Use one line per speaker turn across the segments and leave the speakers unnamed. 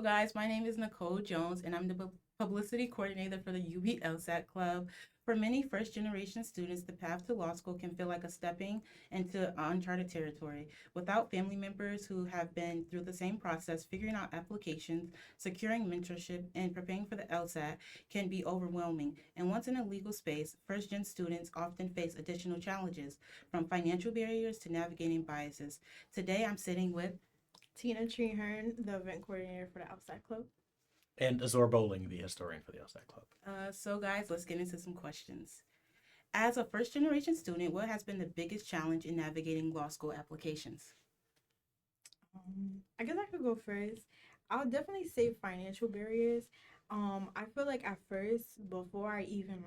guys, my name is Nicole Jones, and I'm the publicity coordinator for the UB LSAT Club. For many first generation students, the path to law school can feel like a stepping into uncharted territory. Without family members who have been through the same process, figuring out applications, securing mentorship, and preparing for the LSAT can be overwhelming. And once in a legal space, first gen students often face additional challenges, from financial barriers to navigating biases. Today, I'm sitting with
Tina and the event coordinator for the Outside Club.
And Azure Bowling, the historian for the LSAT Club.
guys, let's get into some questions. As a first generation student, what has been the biggest challenge in navigating law school applications?
I guess I could go first. I'll definitely say financial barriers. I feel like at first, before I even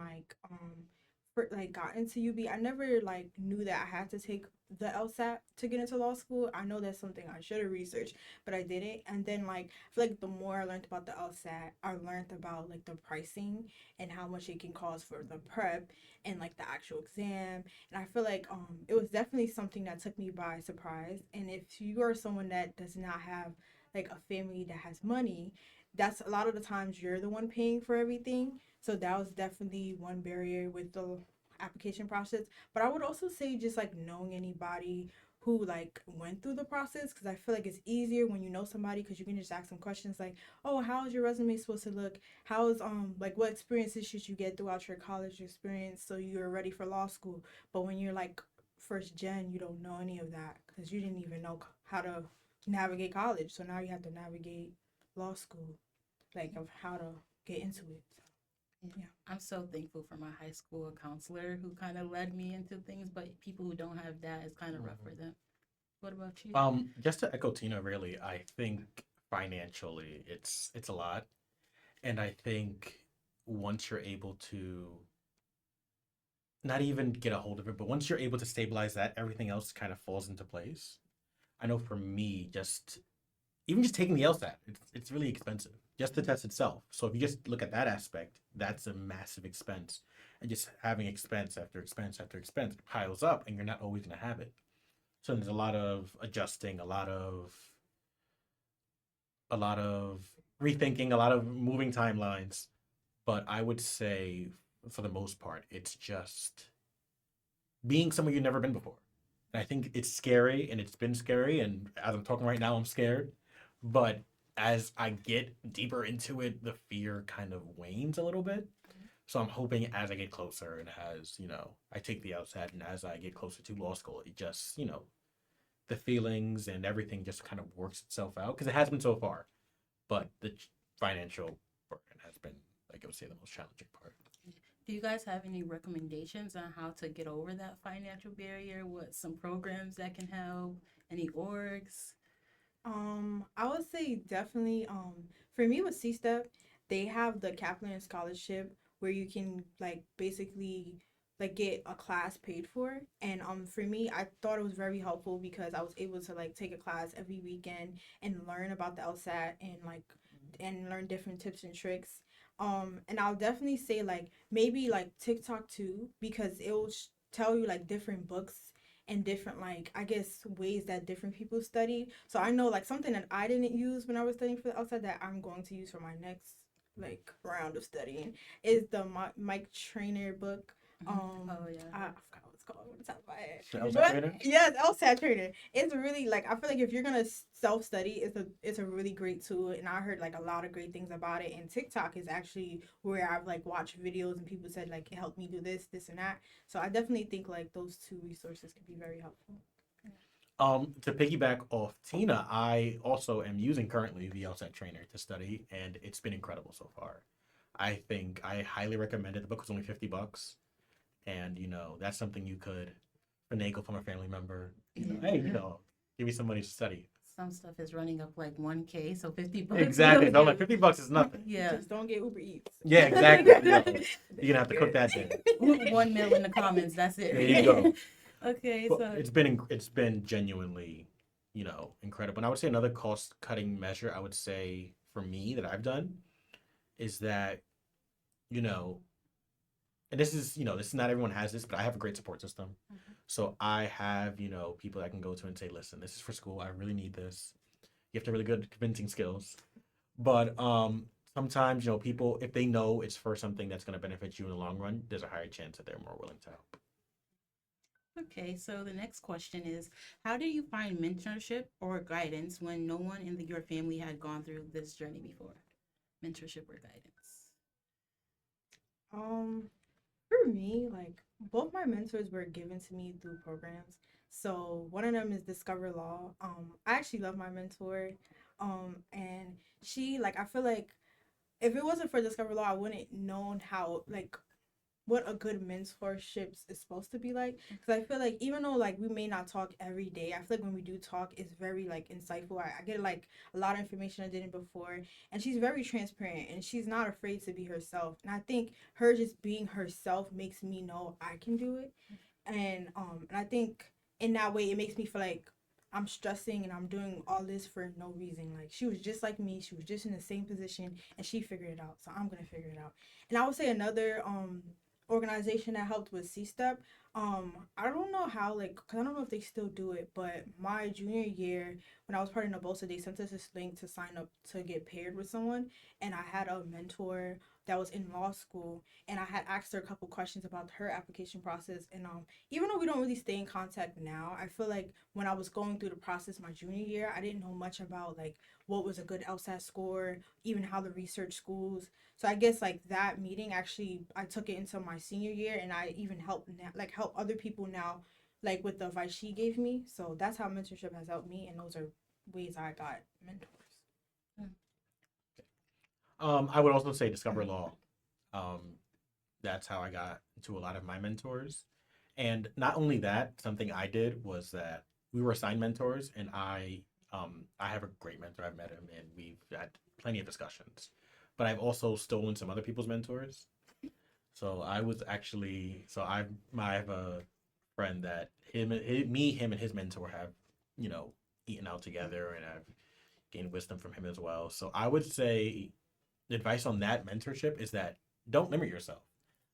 got into UB, I never like knew that I had to take the LSAT to get into law school. I know that's something I should have researched, but I didn't. And then like I feel like the more I learned about the LSAT, I learned about like the pricing and how much it can cost for the prep and like the actual exam. And I feel like it was definitely something that took me by surprise. And if you are someone that does not have like a family that has money, that's a lot of the times you're the one paying for everything. So that was definitely one barrier with the application process. But I would also say just like knowing anybody who like went through the process, because I feel like it's easier when you know somebody, because you can just ask them questions like, oh, how is your resume supposed to look? How is like what experiences should you get throughout your college experience so you're ready for law school? But when you're like first gen, you don't know any of that because you didn't even know how to navigate college. So now you have to navigate law school, like of how to get into it. So, yeah.
I'm so thankful for my high school counselor who kind of led me into things, but people who don't have that, it's kind of rough for them. What about you?
Just to echo Tina, really, I think financially it's a lot, and I think once you're able to not even get a hold of it, but once you're able to stabilize that, everything else kind of falls into place. I know for me, just even just taking the LSAT, it's really expensive. Just the test itself. So if you just look at that aspect, that's a massive expense. And just having expense after expense after expense piles up and you're not always gonna have it. So there's a lot of adjusting, a lot of rethinking, a lot of moving timelines. But I would say for the most part, it's just being somewhere you've never been before. And I think it's scary and it's been scary. And as I'm talking right now, I'm scared. But as I get deeper into it, the fear kind of wanes a little bit. So I'm hoping as I get closer and as, I take the LSAT and as I get closer to law school, it just, the feelings and everything just kind of works itself out because it has been so far. But the financial burden has been, like I would say, the most challenging part.
Do you guys have any recommendations on how to get over that financial barrier? What some programs that can help? Any orgs?
I would say definitely. For me with C Step, they have the Kaplan Scholarship where you can like basically like get a class paid for. And for me, I thought it was very helpful because I was able to like take a class every weekend and learn about the LSAT and learn different tips and tricks. And I'll definitely say like maybe like TikTok too because it will tell you like different books and different like I guess ways that different people study. So I know like something that I didn't use when I was studying for the outside that I'm going to use for my next like round of studying is the Mike Trainer book.
Oh yeah.
I forgot what it's called on the top of my head.
The LSAT
But
trainer?
yes, LSAT Trainer. It's really like I feel like if you're gonna self study, it's a really great tool, and I heard like a lot of great things about it. And TikTok is actually where I've like watched videos and people said like it helped me do this, and that. So I definitely think like those two resources can be very helpful.
To piggyback off Tina, I also am using currently the LSAT trainer to study, and it's been incredible so far. I think I highly recommend it. The book was only $50, and that's something you could finagle from a family member. Hey, give me some money to study.
Some stuff is running up like 1K, so 50 bucks.
Exactly. So I'm like $50 is nothing.
Yeah.
Just don't get Uber Eats.
Yeah, exactly. You're gonna have to cook that dinner.
1 mil in the comments. That's it.
There you go.
Okay,
But
so
it's been genuinely, incredible. And I would say another cost cutting measure I would say for me that I've done is that, you know, and this is not everyone has this, but I have a great support system. So I have, people I can go to and say, listen, this is for school. I really need this. You have to have really good convincing skills. But sometimes, people, if they know it's for something that's going to benefit you in the long run, there's a higher chance that they're more willing to help.
Okay, so the next question is, how do you find mentorship or guidance when no one in your family had gone through this journey before? Mentorship or guidance?
Um, for me, like both my mentors were given to me through programs. So one of them is Discover Law. I actually love my mentor. And she like I feel like if it wasn't for Discover Law, I wouldn't known how like what a good mentorship is supposed to be like, because I feel like even though like we may not talk every day, I feel like when we do talk it's very like insightful. I get like a lot of information I didn't before, and she's very transparent and she's not afraid to be herself, and I think her just being herself makes me know I can do it. And I think in that way it makes me feel like I'm stressing and I'm doing all this for no reason. Like she was just like me, she was just in the same position and she figured it out, so I'm gonna figure it out. And I would say another organization that helped with C Step. I don't know how, like, cause I don't know if they still do it, but my junior year when I was part of Nabosa, they sent us this link to sign up to get paired with someone, and I had a mentor that was in law school, and I had asked her a couple questions about her application process, and even though we don't really stay in contact now, I feel like when I was going through the process my junior year, I didn't know much about like what was a good LSAT score, even how to research schools. So I guess like that meeting actually I took it into my senior year, and I even help now, like help other people now, like with the advice she gave me. So that's how mentorship has helped me, and those are ways I got mentors.
I would also say Discover Law. Um, that's how I got to a lot of my mentors. And not only that, something I did was that we were assigned mentors, and I have a great mentor. I've met him, and we've had plenty of discussions. But I've also stolen some other people's mentors. So I was actually I have a friend that him and his mentor have you know eaten out together, and I've gained wisdom from him as well. So I would say the advice on that mentorship is that don't limit yourself.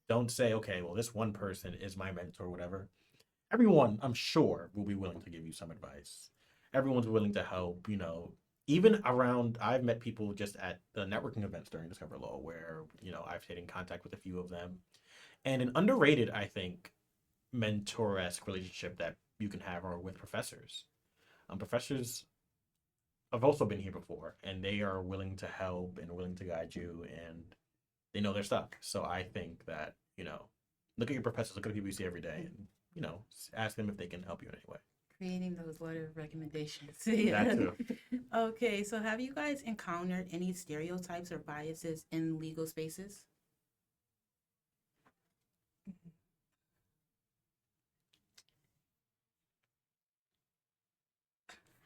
Don't say, okay, well, this one person is my mentor, whatever. Everyone, I'm sure, will be willing to give you some advice. Everyone's willing to help, even around, I've met people just at the networking events during Discover Law where, I've stayed in contact with a few of them. And an underrated, I think, mentor esque relationship that you can have are with professors. Professors have also been here before, and they are willing to help and willing to guide you, and they know their stuff. So I think that, look at your professors, look at the people you see every day, and, ask them if they can help you in any way.
Creating those letter of recommendations.
That
Yeah.
too.
Okay, so have you guys encountered any stereotypes or biases in legal spaces?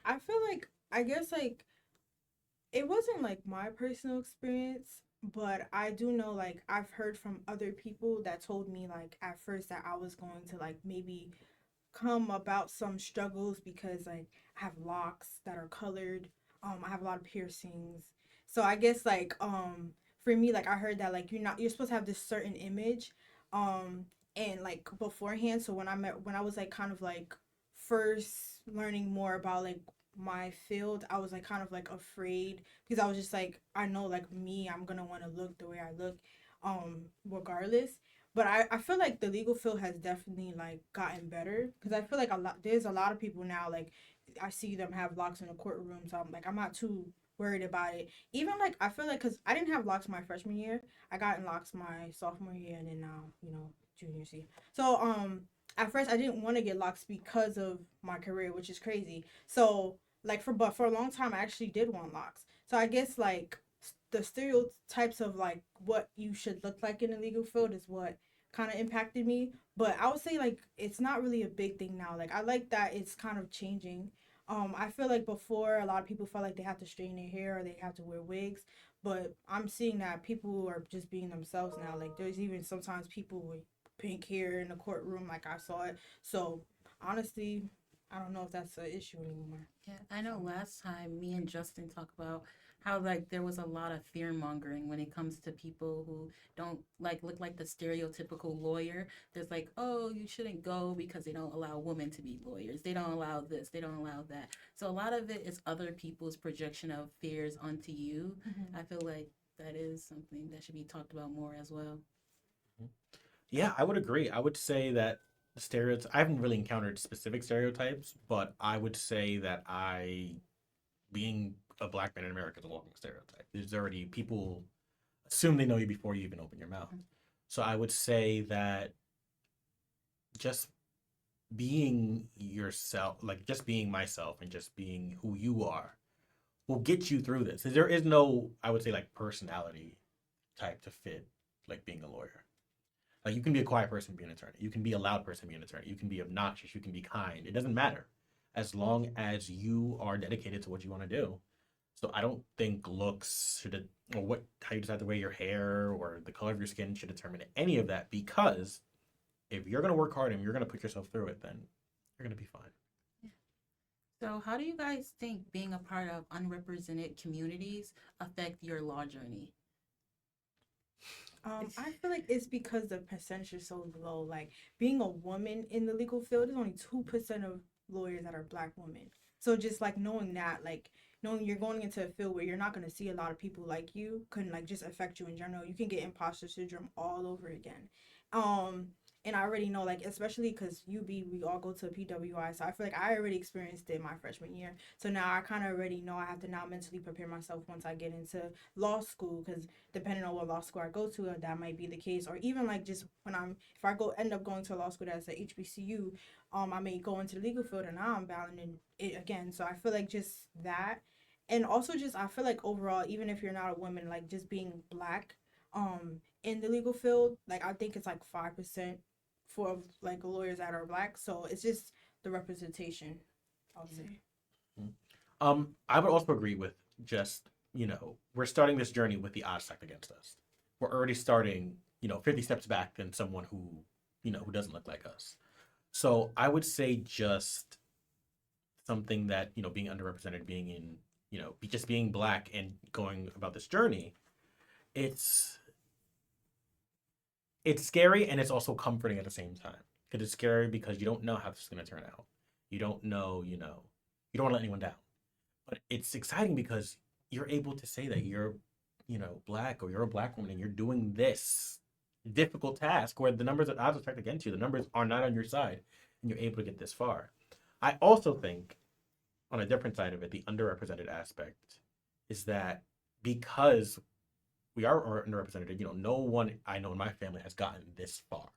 I feel like I guess like it wasn't like my personal experience, but I do know like I've heard from other people that told me like at first that I was going to like maybe come about some struggles because like I have locks that are colored. I have a lot of piercings. So I guess like for me like I heard that like you're supposed to have this certain image um and like beforehand. So when I was like kind of like first learning more about like my field, I was like kind of like afraid because I was just like I know like me, I'm gonna want to look the way I look regardless. But I feel like the legal field has definitely like gotten better because I feel like there's a lot of people now like I see them have locks in the courtroom, so I'm not too worried about it. Even like I feel like because I didn't have locks my freshman year, I got in locks my sophomore year, and then now junior year. So at first I didn't want to get locks because of my career, which is crazy. So like for a long time I actually did want locks. So I guess like the stereotypes of like what you should look like in the legal field is what kind of impacted me. But I would say like it's not really a big thing now. Like I like that it's kind of changing. I feel like before a lot of people felt like they had to straighten their hair or they have to wear wigs, but I'm seeing that people are just being themselves now. Like there's even sometimes people with pink hair in the courtroom, like I saw it. So honestly, I don't know if that's an issue anymore.
Yeah, I know last time me and Justin talked about how like there was a lot of fear mongering when it comes to people who don't like look like the stereotypical lawyer. There's like, oh, you shouldn't go because they don't allow women to be lawyers. They don't allow this, they don't allow that. So a lot of it is other people's projection of fears onto you.
Mhm.
I feel like that is something that should be talked about more as well.
Yeah, I would agree. I would say that the stereotypes, I haven't really encountered specific stereotypes, but I would say that being a black man in America is a walking stereotype. There's already people assume they know you before you even open your mouth. So I would say that just being yourself, like just being myself and just being who you are, will get you through this. There is no, I would say, like personality type to fit like being a lawyer. Like you can be a quiet person and be an attorney. You can be a loud person and be an attorney. You can be obnoxious. You can be kind. It doesn't matter as long as you are dedicated to what you want to do. So I don't think looks should, or what how you decide to wear your hair or the color of your skin should determine any of that, because if you're gonna work hard and you're gonna put yourself through it, then you're gonna be fine.
So how do you guys think being a part of unrepresented communities affect your law journey?
I feel like it's because the percentage is so low. Like being a woman in the legal field is only 2% of lawyers that are black women. So just like knowing that, like knowing you're going into a field where you're not gonna see a lot of people like you can like just affect you in general. You can get imposter syndrome all over again. Um and I already know, like, especially because UB, we all go to PWI, so I feel like I already experienced it my freshman year. So now I kind of already know I have to now mentally prepare myself once I get into law school, because depending on what law school I go to, that might be the case. Or even like just when if I go end up going to a law school that's a HBCU, I may go into the legal field and now I'm balancing it again. So I feel like just that, and also just I feel like overall, even if you're not a woman, like just being black, in the legal field, like I think it's like 5% for like lawyers that are black. So it's just the representation, I'll say.
Mm. I would also agree with just, we're starting this journey with the odds stacked against us. We're already starting, 50 steps back than someone who doesn't look like us. So I would say just something that, being underrepresented, being in, just being black and going about this journey, it's it's scary and it's also comforting at the same time. Because it's scary because you don't know how this is going to turn out. You don't know, you don't want to let anyone down. But it's exciting because you're able to say that you're, black, or you're a black woman and you're doing this difficult task where the numbers of odds are stacked against you. The numbers are not on your side, and you're able to get this far. I also think, on a different side of it, the underrepresented aspect is that because we are underrepresented, no one I know in my family has gotten this far.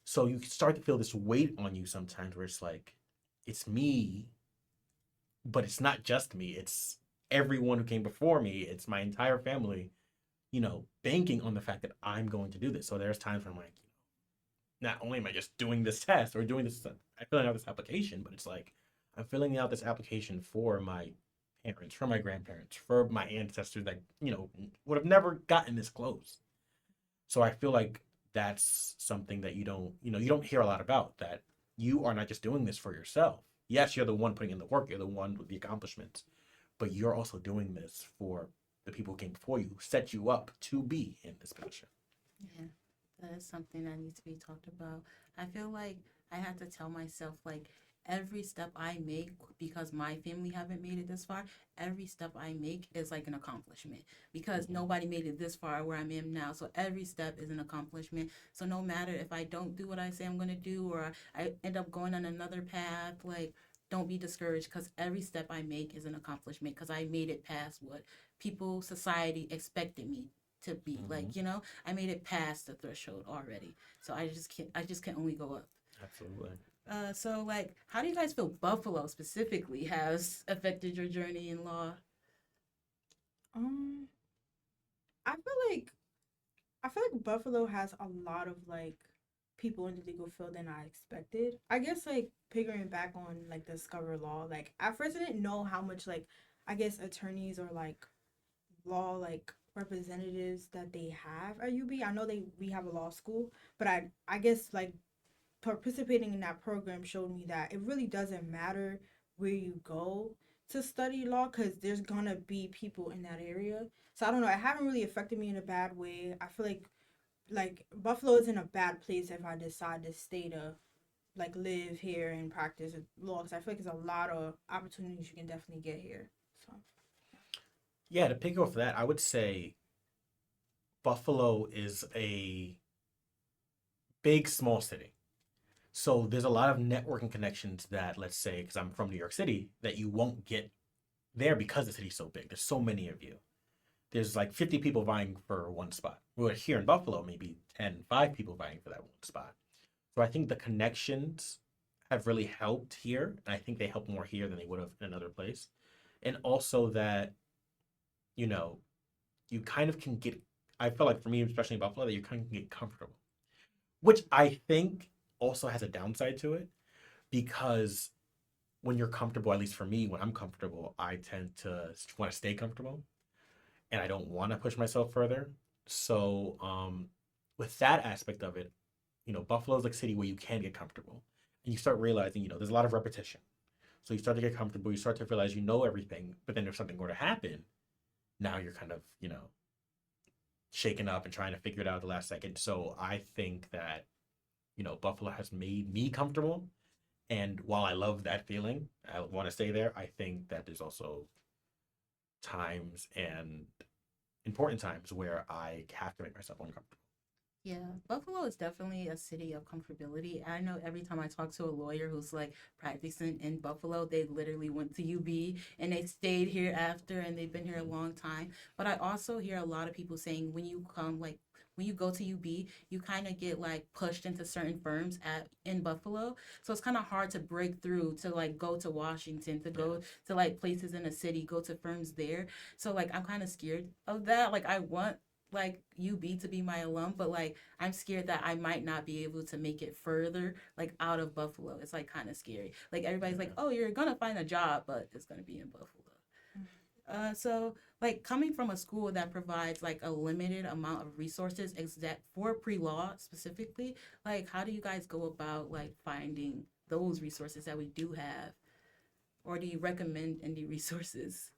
So you start to feel this weight on you sometimes where it's like, it's me, but it's not just me. It's everyone who came before me. It's my entire family, banking on the fact that I'm going to do this. So there's times when I'm like, not only am I just doing this test or doing this, I'm filling out this application, but it's like I'm filling out this application for my parents, for my grandparents, for my ancestors that, would have never gotten this close. So I feel like that's something that you don't hear a lot about, that you are not just doing this for yourself. Yes, you're the one putting in the work, you're the one with the accomplishments, but you're also doing this for the people who came before you, who set you up to be in this position.
Yeah, that is something that needs to be talked about. I feel like I have to tell myself, like, every step I make, because my family haven't made it this far, every step I make is like an accomplishment, because
Mhm.
nobody made it this far where I am now. So every step is an accomplishment. So no matter if I don't do what I say I'm going to do, or I end up going on another path, like, don't be discouraged, because every step I make is an accomplishment, because I made it past what people, society expected me to be.
Mhm.
Like, I made it past the threshold already. So I just can only go up.
Absolutely.
So like, how do you guys feel Buffalo specifically has affected your journey in law?
Um, I feel like I feel like Buffalo has a lot of like people in the legal field than I expected. I guess like figuring back on like Discover Law, like at first I didn't know how much like I guess attorneys or like law like representatives that they have at UB. I know we have a law school, but I guess like participating in that program showed me that it really doesn't matter where you go to study law because there's gonna be people in that area. So I don't know. It haven't really affected me in a bad way. I feel like Buffalo isn't a bad place if I decide to stay to like live here and practice law because I feel like there's a lot of opportunities you can definitely get here. So
Yeah, to pick off that, I would say Buffalo is a big, small city. So there's a lot of networking connections that, let's say, because I'm from New York City, that you won't get there because the city's so big. There's so many of you. There's like 50 people vying for one spot. Well, here in Buffalo, maybe 10, 5 people vying for that one spot. So I think the connections have really helped here. And I think they help more here than they would have in another place. And also that, you know, you kind of can get, I feel like for me, especially in Buffalo, that you kind of can get comfortable, which I think also has a downside to it because when you're comfortable, at least for me, when I'm comfortable, I tend to want to stay comfortable and I don't want to push myself further. So, with that aspect of it, Buffalo's like a city where you can get comfortable and you start realizing, there's a lot of repetition. So you start to get comfortable, you start to realize you know everything, but then if something were to happen, now you're kind of, shaken up and trying to figure it out at the last second. So I think that, Buffalo has made me comfortable. And while I love that feeling, I want to stay there. I think that there's also times and important times where I have to make myself uncomfortable.
Yeah, Buffalo is definitely a city of comfortability. I know every time I talk to a lawyer who's like practicing in Buffalo, they literally went to UB and they stayed here after and they've been here a long time. But I also hear a lot of people saying when you come, like, when you go to UB, you kind of get like pushed into certain firms at in Buffalo. So it's kind of hard to break through to like go to Washington, to
Yeah.
go to like places in a city, go to firms there. So like I'm kind of scared of that. Like I want like UB to be my alum, but like I'm scared that I might not be able to make it further, like out of Buffalo. It's like kind of scary. Like everybody's like,
Yeah.
oh, you're gonna find a job, but it's gonna be in Buffalo. So like coming from a school that provides like a limited amount of resources, except for pre-law specifically, like how do you guys go about like finding those resources that we do have, or do you recommend any resources?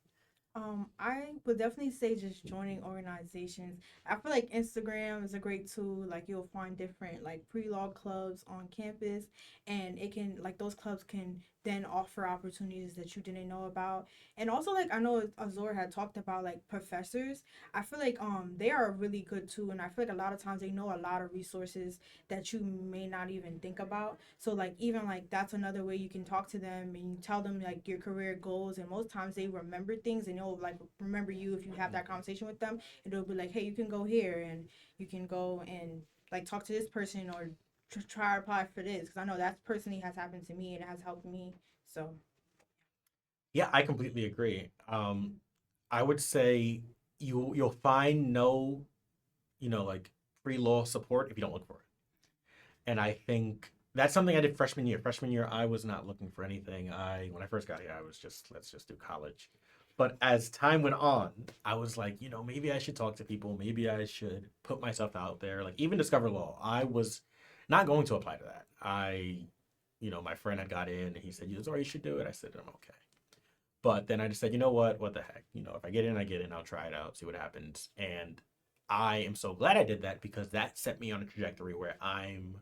I would definitely say just joining organizations. I feel like Instagram is a great tool. Like you'll find different like pre-law clubs on campus, and it can like those clubs can then offer opportunities that you didn't know about. And also like I know Azor had talked about like professors. I feel like they are really good too, and I feel like a lot of times they know a lot of resources that you may not even think about. So like even like that's another way you can talk to them and you tell them like your career goals, and most times they remember things and they'll like remember you if you have that conversation with them, and they'll be like, hey, you can go here and you can go and like talk to this person or try to apply for this because I know that personally has happened to me and it has helped me. So
Yeah, I completely agree. I would say you'll find no, like pre-law support if you don't look for it. And I think that's something I did freshman year. Freshman year, I was not looking for anything. When I first got here, I was just let's just do college. But as time went on, I was like, maybe I should talk to people. Maybe I should put myself out there. Like even Discover Law, I was not going to apply to that. My friend had got in and he said, you should do it. I said, I'm okay. But then I just said, you know what? What the heck? If I get in, I get in. I'll try it out, see what happens. And I am so glad I did that because that set me on a trajectory where I'm,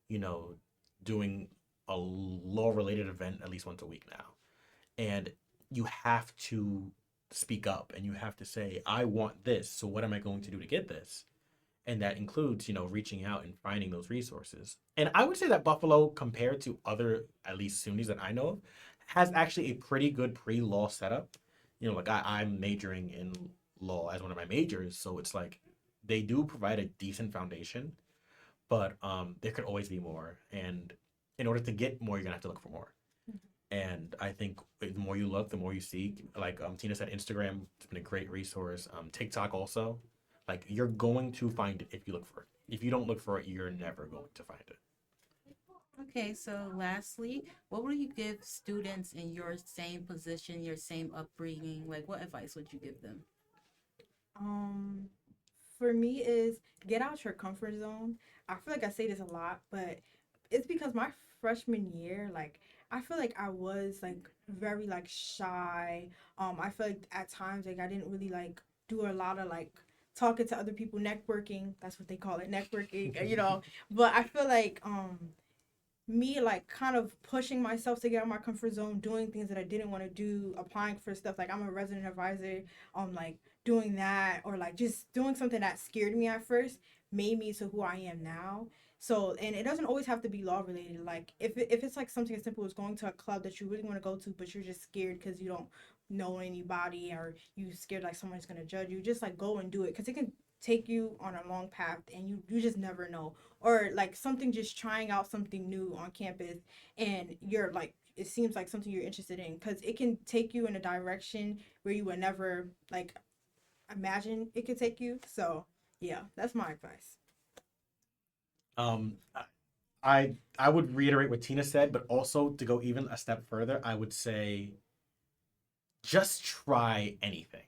you know, doing a law related event at least once a week now. And you have to speak up and you have to say, I want this. So what am I going to do to get this? And that includes, reaching out and finding those resources. And I would say that Buffalo, compared to other, at least SUNYs that I know of, has actually a pretty good pre-law setup. Like I'm majoring in law as one of my majors, so it's like they do provide a decent foundation, but there could always be more. And in order to get more, you're gonna have to look for more. And I think the more you look, the more you seek. Like Tina said, Instagram has been a great resource. TikTok also. Like you're going to find it if you look for it. If you don't look for it, you're never going to find it.
Okay, so lastly, what would you give students in your same position, your same upbringing? Like, what advice would you give them?
um for me is get out your comfort zone. I feel like I say this a lot, but it's because my freshman year, like I feel like I was like very like shy. I feel like at times like I didn't really like do a lot of like talking to other people, networking. That's what they call it, networking. But I feel like me like kind of pushing myself to get out of my comfort zone, doing things that I didn't want to do, applying for stuff like I'm a resident advisor, like doing that or like just doing something that scared me at first made me to who I am now. So, and it doesn't always have to be law related. Like if it's like something as simple as going to a club that you really want to go to, but you're just scared because you don't know anybody or you scared like someone's gonna judge you, just like go and do it because it can take you on a long path and you just never know, or like something just trying out something new on campus and you're like it seems like something you're interested in because it can take you in a direction where you would never like imagine it could take you. So yeah, that's my advice.
Um, I would reiterate what Tina said, but also to go even a step further, I would say just try anything.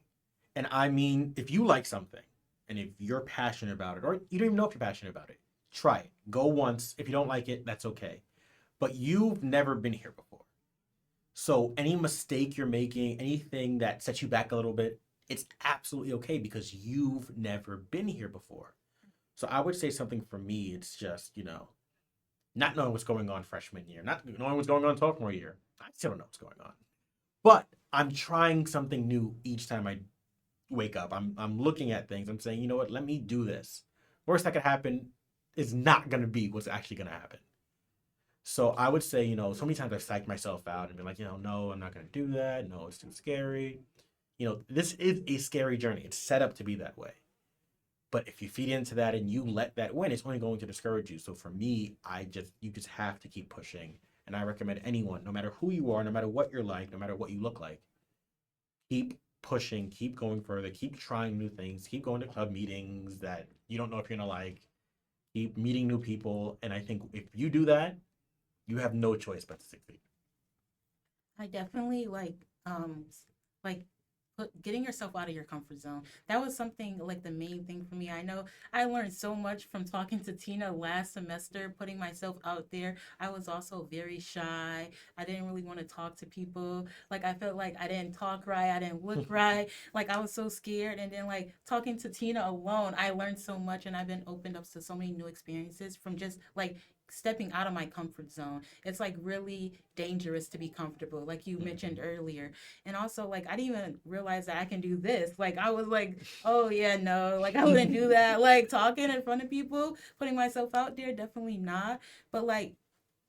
And I mean, if you like something and if you're passionate about it, or you don't even know if you're passionate about it, try it. Go once. If you don't like it, that's okay. But you've never been here before. So any mistake you're making, anything that sets you back a little bit, it's absolutely okay because you've never been here before. So I would say something for me, it's just, not knowing what's going on freshman year, not knowing what's going on sophomore year. I still don't know what's going on. But I'm trying something new each time I wake up. I'm looking at things. I'm saying, you know what, let me do this. Worst that could happen is not gonna be what's actually gonna happen. So I would say, so many times I've psyched myself out and been like, no, I'm not gonna do that. No, it's too scary. This is a scary journey. It's set up to be that way. But if you feed into that and you let that win, it's only going to discourage you. So for me, you just have to keep pushing. And I recommend anyone, no matter who you are, no matter what you're like, no matter what you look like, keep pushing, keep going further, keep trying new things, keep going to club meetings that you don't know if you're gonna like, keep meeting new people. And I think if you do that, you have no choice but to succeed.
I definitely like getting yourself out of your comfort zone. That was something like the main thing for me. I know I learned so much from talking to Tina last semester, putting myself out there. I was also very shy. I didn't really want to talk to people. Like I felt like I didn't talk right, I didn't look right. Like I was so scared. And then like talking to Tina alone, I learned so much and I've been opened up to so many new experiences from just like stepping out of my comfort zone. It's like really dangerous to be comfortable, like you mentioned earlier. And also, like, I didn't even realize that I can do this. Like, I was like, oh, yeah, no, like, I wouldn't do that. Like, talking in front of people, putting myself out there, definitely not. But, like,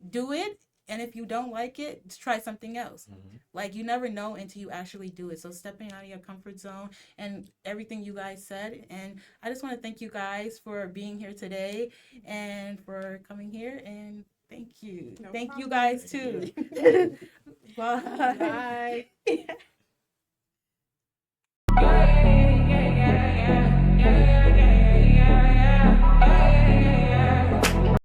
do it. And if you don't like it, just try something else.
Mm-hmm.
Like, you never know until you actually do it. So, stepping out of your comfort zone and everything you guys said. And I just want to thank you guys for being here today and for coming here. And thank you.
No
Thank you
problem.
guys,
Thank
too.
you.
Bye.
Bye.